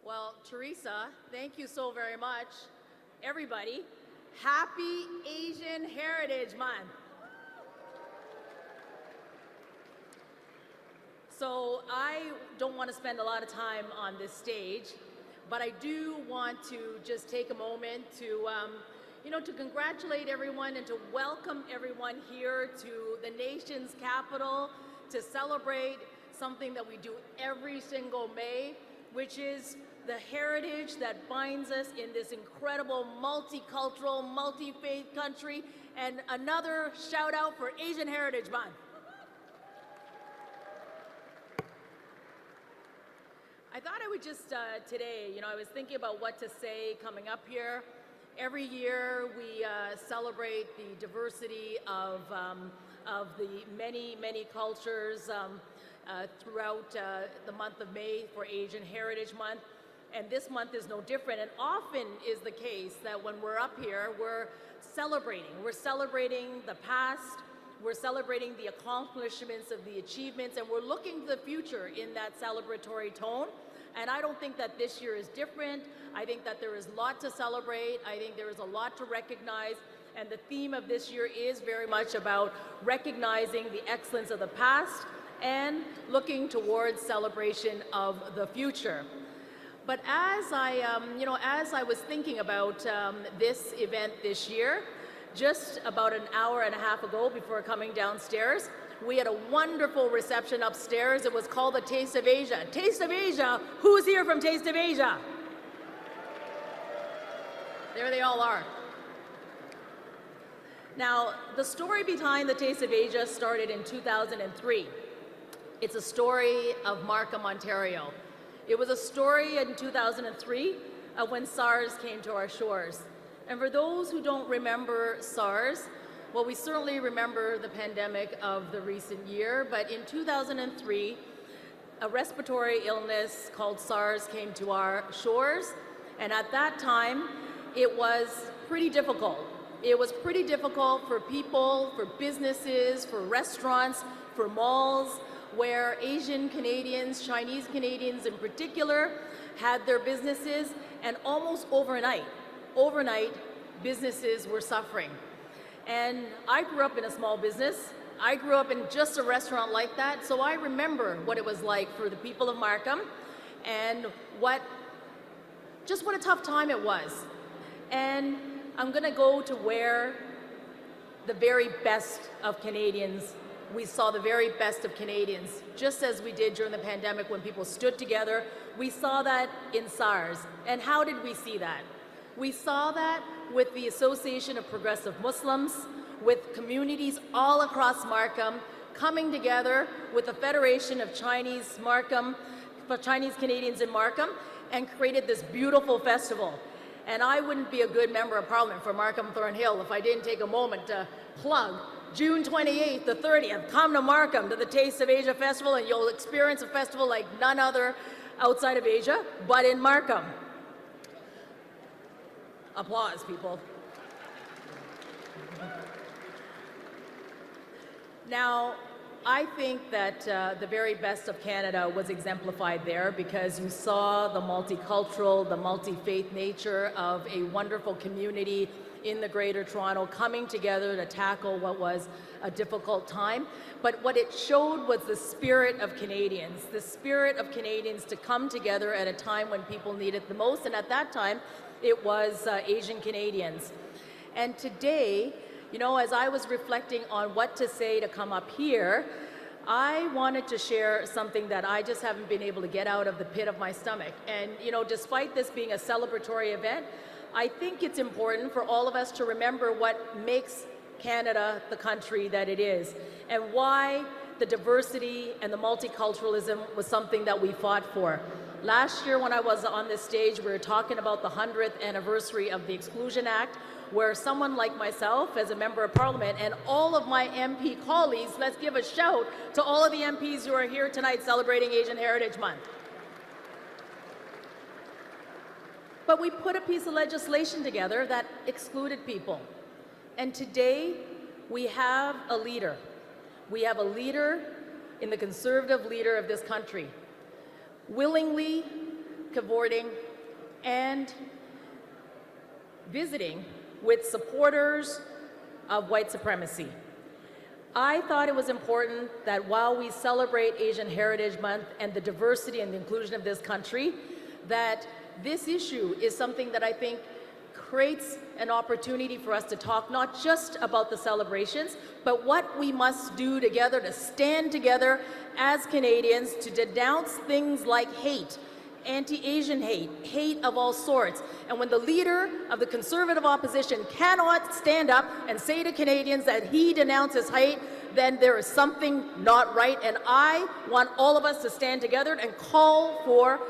Well, Teresa, thank you so very much. Everybody, happy Asian Heritage Month. So I don't want to spend a lot of time on this stage, but I do want to just take a moment to, to congratulate everyone and to welcome everyone here to the nation's capital to celebrate something that we do every single May, which is the heritage that binds us in this incredible multicultural, multi-faith country. And another shout out for Asian Heritage Month. I thought I would just today, I was thinking about what to say coming up here. Every year we celebrate the diversity of the many, many cultures throughout the month of May for Asian Heritage Month. And this month is no different. And often is the case that when we're up here, we're celebrating. We're celebrating the past, we're celebrating the accomplishments of the achievements, and we're looking to the future in that celebratory tone. And I don't think that this year is different. I think that there is a lot to celebrate. I think there is a lot to recognize. And the theme of this year is very much about recognizing the excellence of the past and looking towards celebration of the future. But as I was thinking about this event this year, just about an hour and a half ago before coming downstairs, we had a wonderful reception upstairs. It was called the Taste of Asia. Taste of Asia, who's here from Taste of Asia? There they all are. Now, the story behind the Taste of Asia started in 2003. It's a story of Markham, Ontario. It was a story in 2003 of when SARS came to our shores. And for those who don't remember SARS, well, we certainly remember the pandemic of the recent year, but in 2003, a respiratory illness called SARS came to our shores, and at that time, it was pretty difficult. It was pretty difficult for people, for businesses, for restaurants, for malls, where Asian Canadians, Chinese Canadians in particular, had their businesses, and almost overnight, businesses were suffering. And I grew up in a small business. I grew up in just a restaurant like that, so I remember what it was like for the people of Markham and what a tough time it was. And I'm gonna go to where the very best of Canadians, we saw the very best of Canadians, just as we did during the pandemic when people stood together. We saw that in SARS. And how did we see that? We saw that with the Association of Progressive Muslims, with communities all across Markham coming together with the Federation of Chinese Canadians in Markham and created this beautiful festival. And I wouldn't be a good member of Parliament for Markham Thornhill if I didn't take a moment to plug June 28th to 30th, come to Markham to the Taste of Asia Festival, and you'll experience a festival like none other outside of Asia, but in Markham. Applause, people. Now, I think that the very best of Canada was exemplified there because you saw the multicultural, the multi-faith nature of a wonderful community in the Greater Toronto coming together to tackle what was a difficult time. But what it showed was the spirit of Canadians to come together at a time when people need it the most, and at that time, it was Asian Canadians. And today, as I was reflecting on what to say to come up here, I wanted to share something that I just haven't been able to get out of the pit of my stomach. And, despite this being a celebratory event, I think it's important for all of us to remember what makes Canada the country that it is, and why the diversity and the multiculturalism was something that we fought for. Last year when I was on this stage, we were talking about the 100th anniversary of the Exclusion Act, where someone like myself as a member of Parliament and all of my MP colleagues, let's give a shout to all of the MPs who are here tonight celebrating Asian Heritage Month. But we put a piece of legislation together that excluded people. And today, we have a leader. We have a leader in the Conservative leader of this country, willingly cavorting, and visiting with supporters of white supremacy. I thought it was important that while we celebrate Asian Heritage Month and the diversity and the inclusion of this country, that this issue is something that I think creates an opportunity for us to talk not just about the celebrations, but what we must do together to stand together as Canadians to denounce things like hate, anti-Asian hate, hate of all sorts. And when the leader of the Conservative opposition cannot stand up and say to Canadians that he denounces hate, then there is something not right. And I want all of us to stand together and call for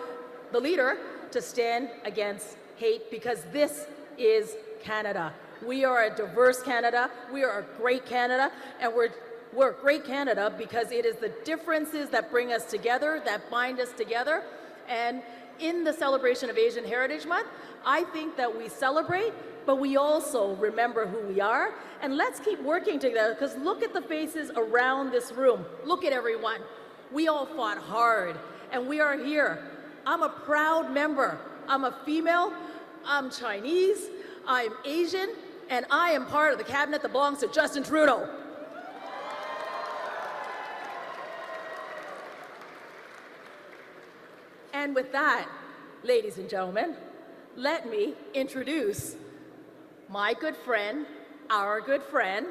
the leader to stand against hate, because this is Canada. We are a diverse Canada. We are a great Canada, and we're a great Canada because it is the differences that bring us together, that bind us together. And in the celebration of Asian Heritage Month, I think that we celebrate, but we also remember who we are. And let's keep working together, because look at the faces around this room. Look at everyone. We all fought hard, and we are here. I'm a proud member. I'm a female, I'm Chinese, I'm Asian, and I am part of the cabinet that belongs to Justin Trudeau. And with that, ladies and gentlemen, let me introduce my good friend, our good friend,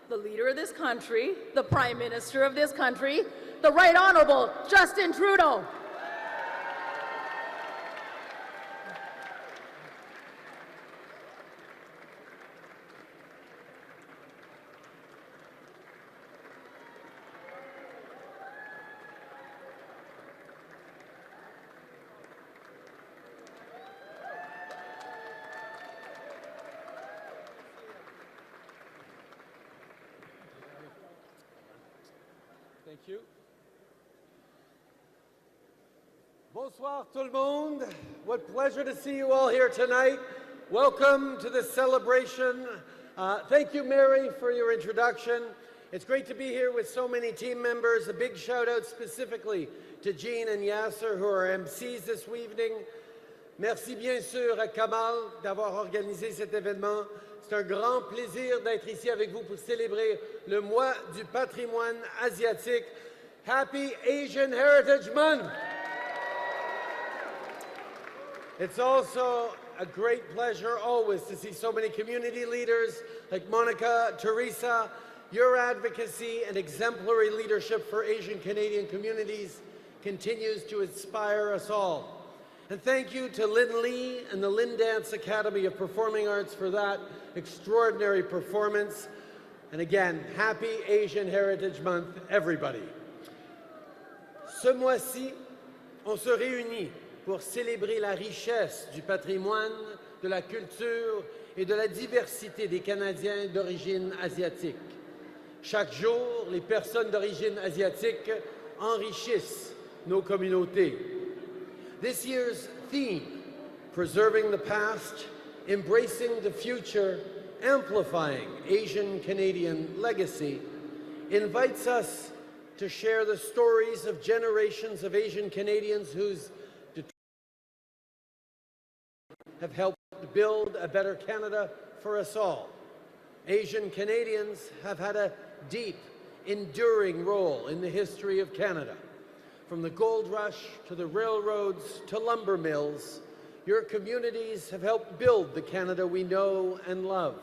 the leader of this country, the Prime Minister of this country, the Right Honourable Justin Trudeau. Thank you. Bonsoir tout le monde. What pleasure to see you all here tonight. Welcome to this celebration. Thank you, Mary, for your introduction. It's great to be here with so many team members. A big shout out specifically to Jean and Yasser, who are MCs this evening. Merci bien sûr à Kamal d'avoir organisé cet événement. C'est un grand plaisir d'être ici avec vous pour célébrer le mois du patrimoine asiatique. Happy Asian Heritage Month! It's also a great pleasure always to see so many community leaders like Monica, Teresa. Your advocacy and exemplary leadership for Asian Canadian communities continues to inspire us all. And thank you to Lynn Lee and the Lynn Dance Academy of Performing Arts for that extraordinary performance. And again, happy Asian Heritage Month, everybody. Ce mois-ci, on se réunit pour célébrer la richesse du patrimoine, de la culture et de la diversité des Canadiens d'origine asiatique. Chaque jour, les personnes d'origine asiatique enrichissent nos communautés. This year's theme, Preserving the Past, Embracing the Future, Amplifying Asian Canadian Legacy, invites us to share the stories of generations of Asian Canadians whose have helped build a better Canada for us all. Asian Canadians have had a deep, enduring role in the history of Canada. From the gold rush to the railroads to lumber mills, your communities have helped build the Canada we know and love.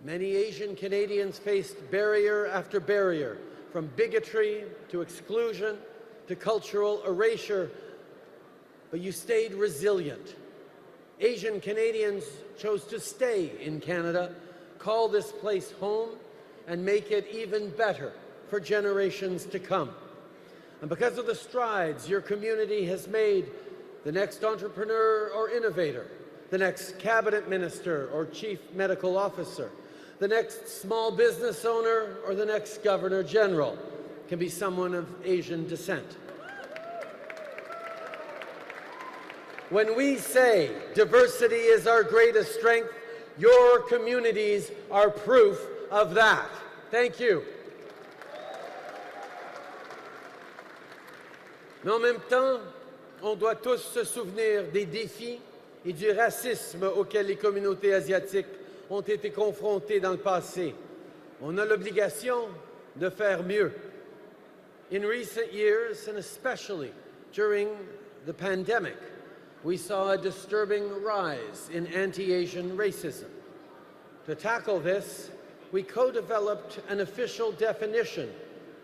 Many Asian Canadians faced barrier after barrier, from bigotry to exclusion to cultural erasure, but you stayed resilient. Asian Canadians chose to stay in Canada, call this place home, and make it even better for generations to come. And because of the strides your community has made, the next entrepreneur or innovator, the next cabinet minister or chief medical officer, the next small business owner or the next governor general can be someone of Asian descent. When we say diversity is our greatest strength, your communities are proof of that. Thank you. Mais en même temps, on doit tous se souvenir des défis et du racisme auxquels les communautés asiatiques ont été confrontées dans le passé. On a l'obligation de faire mieux. In recent years, and especially during the pandemic, we saw a disturbing rise in anti-Asian racism. To tackle this, we co-developed an official definition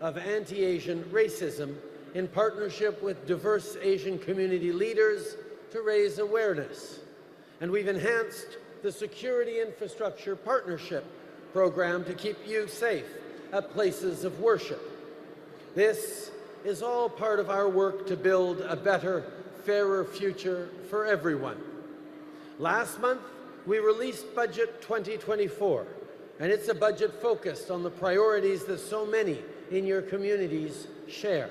of anti-Asian racism in partnership with diverse Asian community leaders to raise awareness. And we've enhanced the Security Infrastructure Partnership program to keep you safe at places of worship. This is all part of our work to build a better, fairer future for everyone. Last month, we released Budget 2024, and it's a budget focused on the priorities that so many in your communities share.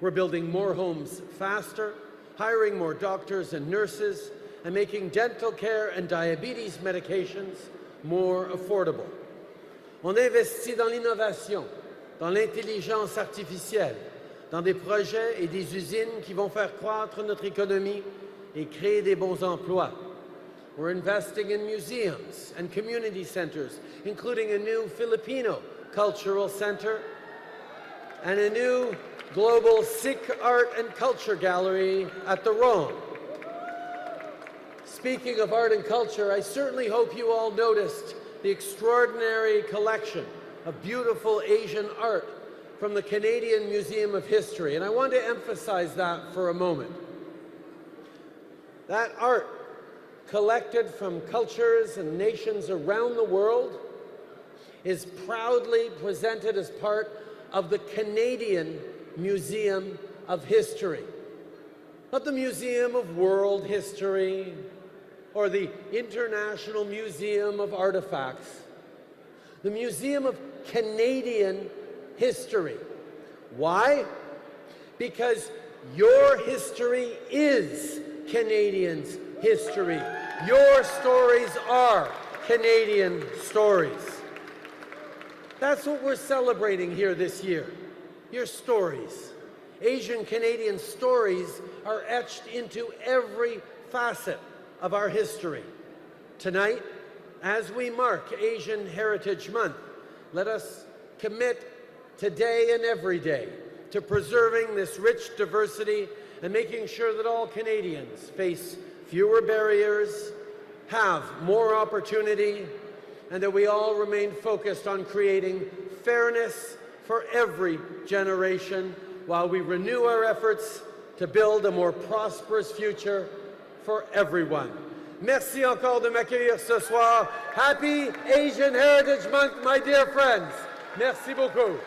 We're building more homes faster, hiring more doctors and nurses, and making dental care and diabetes medications more affordable. On investit dans l'innovation, dans l'intelligence artificielle, dans des projets et des usines qui vont faire croître notre économie et créer des bons emplois. We're investing in museums and community centers, including a new Filipino cultural center and a new global Sikh art and culture gallery at the Rome. Speaking of art and culture, I certainly hope you all noticed the extraordinary collection of beautiful Asian art from the Canadian Museum of History, and I want to emphasize that for a moment. That art, collected from cultures and nations around the world, is proudly presented as part of the Canadian Museum of History. Not the Museum of World History or the International Museum of Artifacts. The Museum of Canadian History. Why? Because your history is Canadians' history. Your stories are Canadian stories. That's what we're celebrating here this year. Your stories. Asian Canadian stories are etched into every facet of our history. Tonight, as we mark Asian Heritage Month, let us commit today and every day to preserving this rich diversity and making sure that all Canadians face fewer barriers, have more opportunity, and that we all remain focused on creating fairness for every generation while we renew our efforts to build a more prosperous future for everyone. Merci encore de m'accueillir ce soir. Happy Asian Heritage Month, my dear friends. Merci beaucoup.